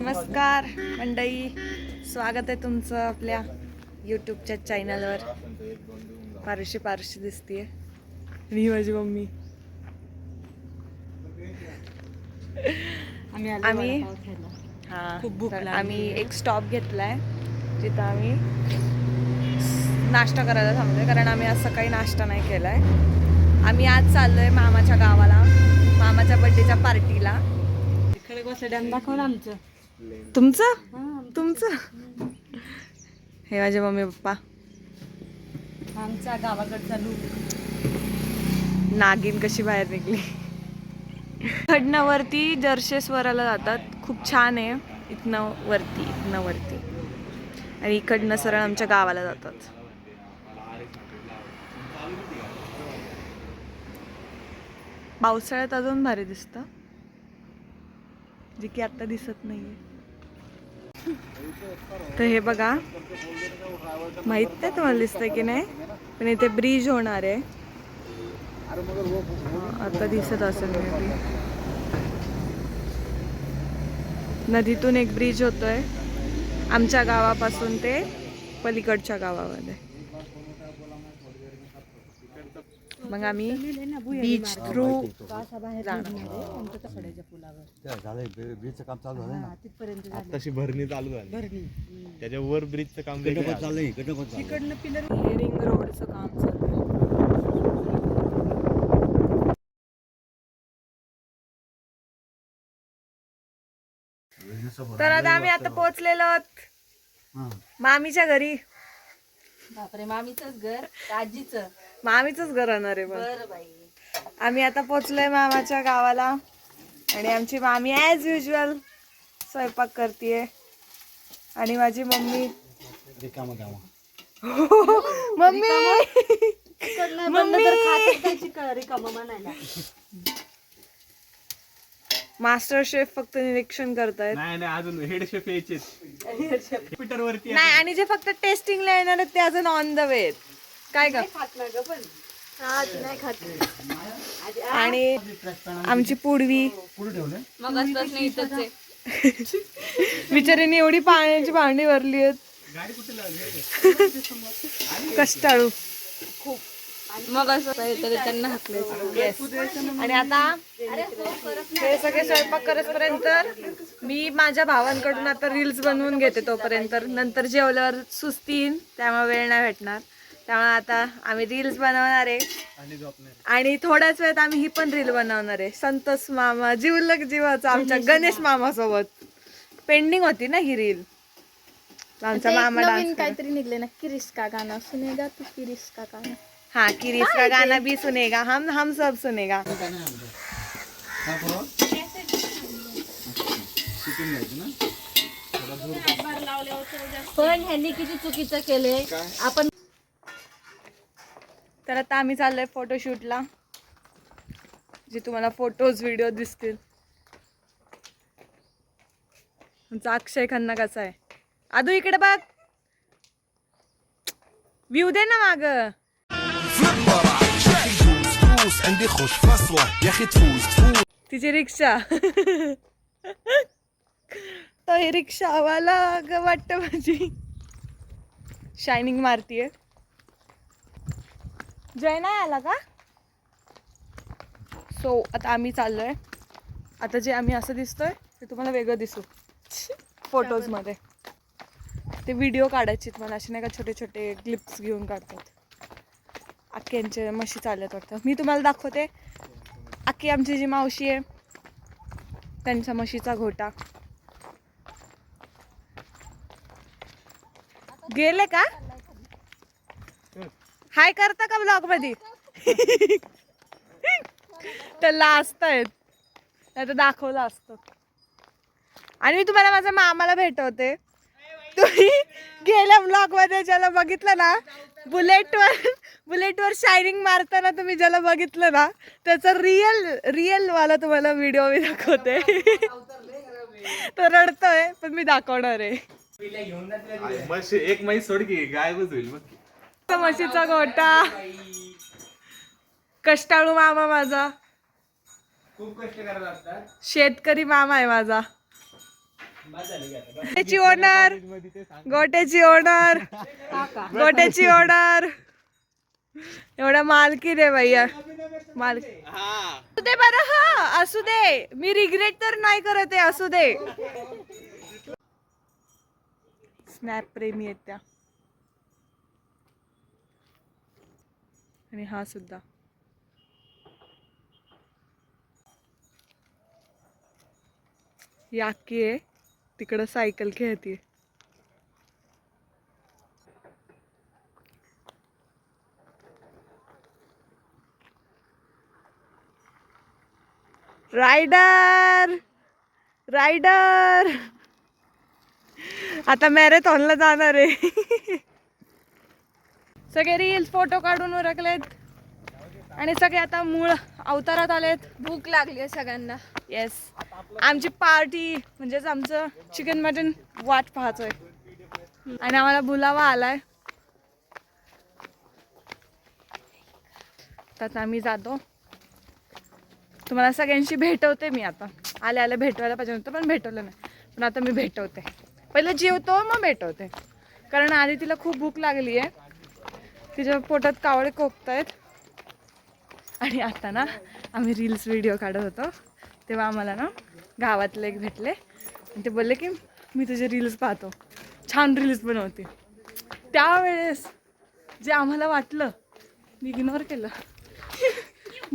नमस्कार मंडळी, स्वागत आहे तुमचं आपल्या यूट्यूबच्या चॅनलवर. पारुशी दिसतीये आणि माझी मम्मी. आम्ही एक स्टॉप घेतलाय जिथं आम्ही नाश्ता करायला थांबलोय, कारण आम्ही आज सकाळी नाश्ता नाही केलाय. आम्ही आज चाललोय मामाच्या गावाला, मामाच्या बर्थडेच्या पार्टीला. डॅम दाखवलं आमचं. तुमचं हे माझे मम्मी पप्पा. आमचा गावाकडचा लूक. नागिन कशी बाहेर निघली. इकडनं वरती जर्शेश्वराला जातात, खूप छान आहे. इथनं वरती आणि इकडनं सरळ आमच्या गावाला जातात. पावसाळ्यात अजून भारी दिसतं, जे की आता दिसत नाहीये. तर हे बघा, माहित नाही तुम्हाला दिसतंय की नाही, पण इथे ब्रिज होणार आहे. आता दिसत असेल मे बी. नदीतून एक ब्रिज होतोय आमच्या गावापासून ते पलीकडच्या गावामध्ये. मग आम्ही बीच थ्रू ब्रिजचं काम चालू झालं ना, तिथपर्यंत आताशी भरणी चालू झाली. त्याच्यावर ब्रिजचं काम चाललंय. रिंग रोडचं काम चालू आहे. तर आता पोहोचलेलो मामीच्या घरी. बापरे, मामीचंच घर, आजीचं मामीचंच घर राहणार आहे. बरं बाई. आम्ही आता पोहोचलोय मामाच्या गावाला आणि आमची मामी ॲज युजल स्वयंपाक करतीये आणि माझी मम्मी मास्टर शेफ फक्त निरीक्षण करतायत. नाही अजून हेड शेफ यायचे वरती. नाही, आणि जे फक्त टेस्टिंगला येणार आहेत ते अजून ऑन द वे आहेत. काय का आणि आमची पुडवी बिचारीने एवढी पाण्याची भांडी भरली आहेत. कष्टाळू खूप. मग असं त्यांना हाकले. आणि आता हे सगळे स्वयंपाक करेपर्यंत मी माझ्या भावांकडून आता रील्स बनवून घेते. तोपर्यंत नंतर जेवल्यावर सुस्तीन, त्यामुळे वेळ नाही भेटणार. त्यामुळे आता आम्ही रील्स बनवणार आहे आणि थोड्याच वेळात आम्ही ही पण रील बनवणार आहे. संतोष मामा जीवलग जीवाचा आमच्या गणेश मामा सोबत पेंडिंग होती ना ही रील. आमचा मामा डान्स काहीतरी निघले ना, किरिस का गाना सुनेगा तू, किरिस का गाना. हाँ, किरिस का गाना भी सुनेगा, हम सब सुनेगा. पण ह्यांनी किती चुकीचं केले आपण. तर आता आम्ही चाललोय फोटोशूटला, जे तुम्हाला फोटोज व्हिडिओ दिसतील. आमचा अक्षय खन्ना कसा आहे. आदू इकडे बघ, व्ह्यू दे ना माग. तिची रिक्षा. तो ही रिक्षावाला ग वाटत माझी शायनिंग मारतीये. जय नाही आला का. सो आता आम्ही चाललोय. आता जे आम्ही असं दिसतोय ते तुम्हाला वेगळं दिसू फोटोज मध्ये. ते व्हिडिओ काढायचे मला असे नाही का, छोटे छोटे क्लिप्स घेऊन काढतात. आख्यांचे म्हशी चालत वाटतं. मी तुम्हाला दाखवते. आख्खी आमची जी मावशी आहे त्यांच्या म्हशीचा घोटा. गेले का, हाय करता का ब्लॉग मध्ये. तर लास्ट आहेत, नाही तर दाखवलं असतं. आणि मी तुम्हाला माझ्या मामाला भेटवते. तुम्ही गेल्या ब्लॉग मध्ये ज्याला बघितलं ना, बुलेटवर शायनिंग मारताना तुम्ही ज्याला बघितलं ना, त्याचा रिअल वाला तुम्हाला व्हिडिओ मी दाखवते. तो रडतोय पण मी दाखवणार आहे. एक म्हैस सोड की गायबच होईल. म्हशीचा गोटा. कष्टाळू मामा माझा, खूप कष्ट करायला लागतात. शेतकरी मामा आहे माझा. गोट्याची ओनर, गोट्याची ओनर, गोट्याची ओनर. एवढा मालकी रे भैया, मालकी. असू दे बरं, हा असू दे, मी रिग्रेट तर नाही करत आहे, असू दे. स्नॅप प्रेमी आहेत त्या. आणि हा सुद्धा. याकी आहे तिकडं, सायकल खेळतीये. रायडर रायडर आता मॅरेथॉनला जाणार आहे. सगळे रील्स फोटो काढून उरकलेत आणि सगळे आता मूळ अवतारात आलेत. भूक लागली आहे सगळ्यांना. येस, आमची पार्टी म्हणजेच आमचं चिकन मटन वाट पाहतोय आणि आम्हाला बुलावा आलाय. तर आम्ही जातो. तुम्हाला सगळ्यांशी भेटवते मी आता. आले आले भेटवायला पाहिजे होतं पण भेटवलं नाही, पण आता मी भेटवते. पहिलं जेवतो मग भेटवते, कारण आधी तिला खूप भूक लागली आहे. तिच्या पोटात कावळे कोकतायत. आणि आता ना आम्ही रील्स व्हिडिओ काढत होतो तेव्हा आम्हाला ना गावातले एक भेटले आणि ते बोलले की मी तुझे रील्स पाहतो, छान रील्स बनवते. त्यावेळेस जे आम्हाला वाटलं, मी इग्नोर केलं.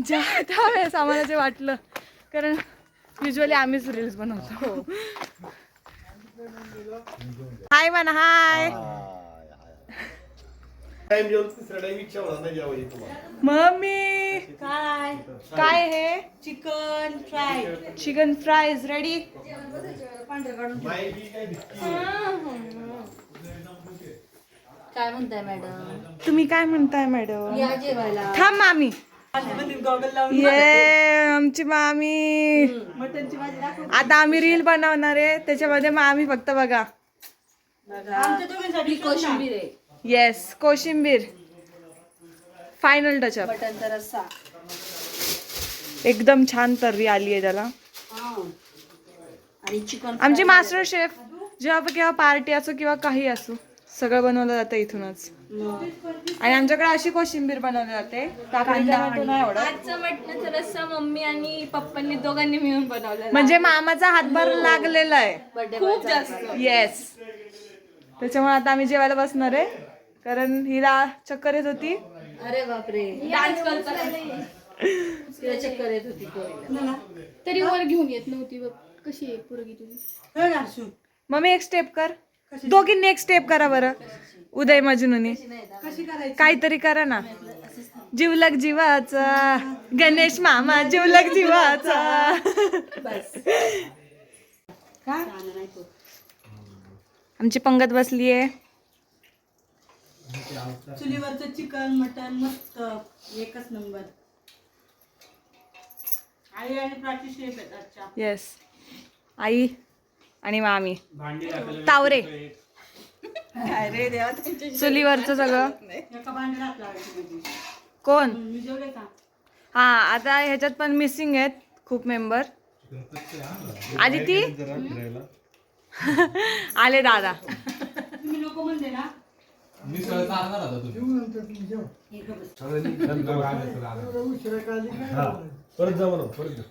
त्यावेळेस आम्हाला जे वाटलं, कारण युजली आम्हीच रील्स बनवतो. हाय म्हणा, हाय. मम्मी काय हे? Chicken fry. Chicken fry is ready. काय म्हणताय मॅडम? तुम्ही काय म्हणताय मॅडम? या जेवायला. थांब मामी. ये आमची मामी. आता आम्ही रील बनवणार आहे, त्याच्यामध्ये मामी फक्त बघा. ही कोशिंबीर आहे. येस, कोशिंबीर फायनल टचअप. मटनचा रस्सा. एकदम छान तर्री आली आहे त्याला. आणि चिकन. आमचे मास्टर शेफ जेव्हा केव्हा पार्टी असो किंवा काही असो, सगळं बनवलं जातं इथूनच. आणि आमच्याकडे अशी कोशिंबीर बनवली जाते. आजचा मटणाचा रस्सा मम्मी आणि पप्पांनी दोघांनी मिळून बनवला. म्हणजे मामाचा हातभार लागलेला आहे खूप जास्त. येस. त्याच्यामुळे आता आम्ही जेवायला बसणार आहे, कारण हिला चक्कर येत होती. अरे बापरे. डान्स करताना तिला चक्कर येत होती पोरीला. तरी वर घेऊन येत नव्हती बघ. कशी आहे पोरगी तुझी? मम्मी एक स्टेप कर, दोघींनी एक स्टेप करा बरं. उदय मजनूनी काहीतरी करा ना. जीवलग जीवाचा गणेश मामा, जीवलग जीवाचा. आमची पंगत बसली आहे. चुलीवरचं चिकन मटन मस्त एकच नंबर. आई आणि प्राची शेफ आहेत आजच्या. येस, आई आणि मामी तावरे. अरे देवा. चुलीवरचं सगळं. एका भांड्यात लावायची. कोण? मी जेवले का? हा, आता ह्याच्यात पण मिसिंग आहेत खूप मेंबर. आदिती आले दादा. तुम्ही नको म्हणले ना. परत जा म्हणून, परत जा.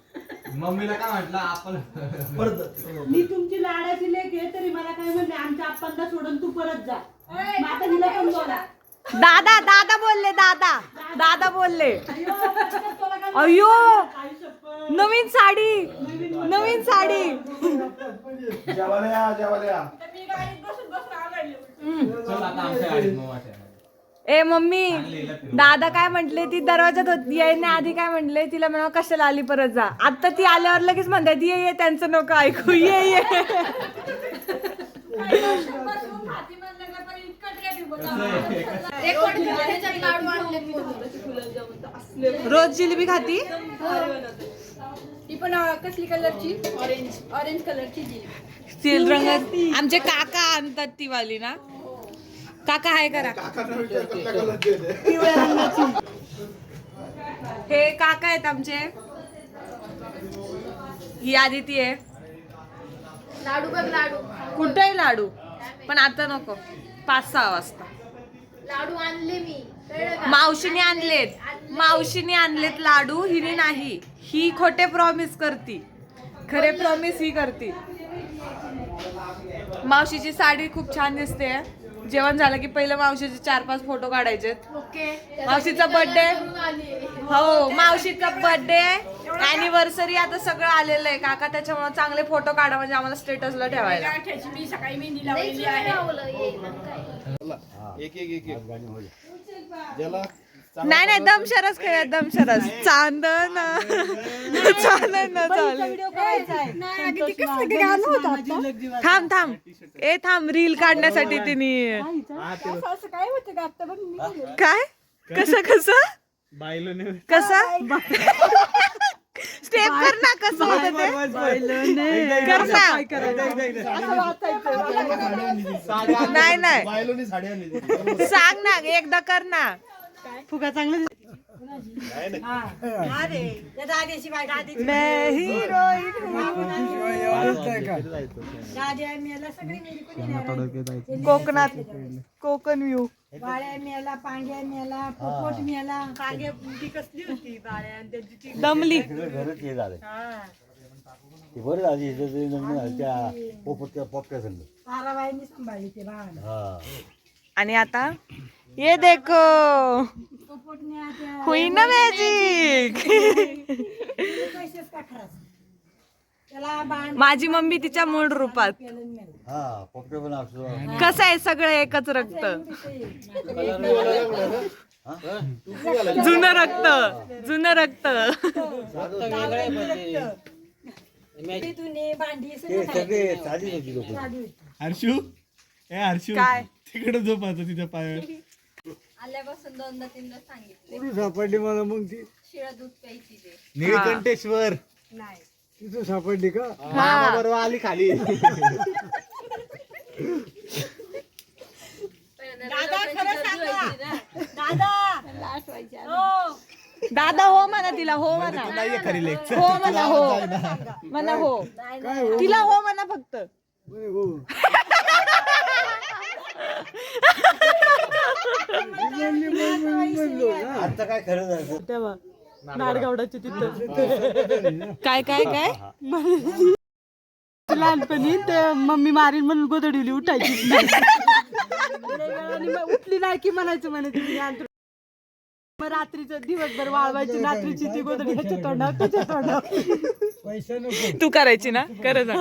मम्मीला काय म्हटलं आपण मी तुमची लाडाची लेक आहे, तरी मला काय म्हणले आमच्या आप्पांना सोडून तू परत जा. आता हिला पण बोला. दादा दादा बोलले, दादा दादा बोलले. अयो, नवीन साडी, नवीन साडी. जेवायला या, जेवायला या. चल आता आमच्या गाडीत मग वाट्या. ए मम्मी, दादा काय म्हंटले, ती दरवाजात होती आधी काय म्हंटले तिला, म्हणा कशाला आली परत जा. आता ती आल्यावर लगेच म्हणतात ये ये, त्यांचं नको ऐकू, ये ये. रोज जिलेबी खाती. ती पण कसली कलरची? ऑरेंज, ऑरेंज कलरची जिलेबी. तेल रंगात आमचे काका आणतात ती वाली ना. काका हाय करा. हे काका आहेत आमचे. ही आदिती आहे. लाडू बघ लाडू. कुठेही लाडू, पण आता नको, 5-6 वाजता. लाडू आणले मी. कळलं का? मावशीने आणलेत लाडू, हिने नाही. ही खोटे प्रॉमिस करती, खरे प्रॉमिस ही करती. मावशीची साडी खूप छान दिसते. जेवण झालं की पहिलं मावशीचे 4-5 फोटो काढायचे. ओके. मावशीचा बर्थडे, हो मावशीचा बर्थडे, अॅनिव्हर्सरी, आता सगळं आलेलं आहे काका, त्याच्यामुळे चांगले फोटो काढा म्हणजे आम्हाला स्टेटसला ठेवायला. मी सकाळी मेहंदी लावलेली आहे. एक ज्याला नाही दमशरस खेळ, दमशरस. चांदन थांब थांब रील काढण्यासाठी तिने काय कसं स्टेप कर ना, कसं होतं ते कर ना. नाही बायलोनी साडी आणली. सांग ना, एकदा कर ना. फुगा चांगलं मैं हिरोईन कोकणात, कोकण व्ह्यू. बाळ्या मेला, पांग्या मेला, पोपट मेला. पांग्या ती कसली होती बाळ्या, त्याची ती दमली. घरच हे झालं ते बरं झाली त्या पोपट्या संग. ताराबाईंनी सांभाळली ते बाळाला. हा आणि आता ये देखो पोपटने त्या हुई ना मॅजिक. पैसेच का खराच त्याला बाण माझी मम्मी तिच्या मूळ रूपात. हा पोपट्या पण असतो. कसं आहे, सगळं एकच रक्त, जुनं रक्त. भांडी ते सगळे साधी होती लोक. हर्षू काय तिकडे झोपायचं तिच्या पायावर. आल्यापासून 2-3दा सांगितले. कुठून सापडली मला मग ती? शिळा दूध प्यायची ते. निळकंठेश्वर तिथून सापडली का? मामा बरोबर आली खाली. दादा हो म्हणा, तिला हो म्हणा, हो म्हणा, हो म्हणा, हो तिला हो म्हणा फक्त. आता काय खरं झालं? तेव्हा नाडगावडाची तिथं काय काय काय लहानपणी ते मम्मी मारीन म्हणून गोधडीली उठायची आणि मग उठली नाही की म्हणायचं म्हणे तुम्ही अंथरूण. मग रात्रीचं दिवसभर वाळवायची, रात्रीची ती गोधडी ह्याच्या तोंडावर त्याच्या तोंडावर. तू करायची ना, कर जा.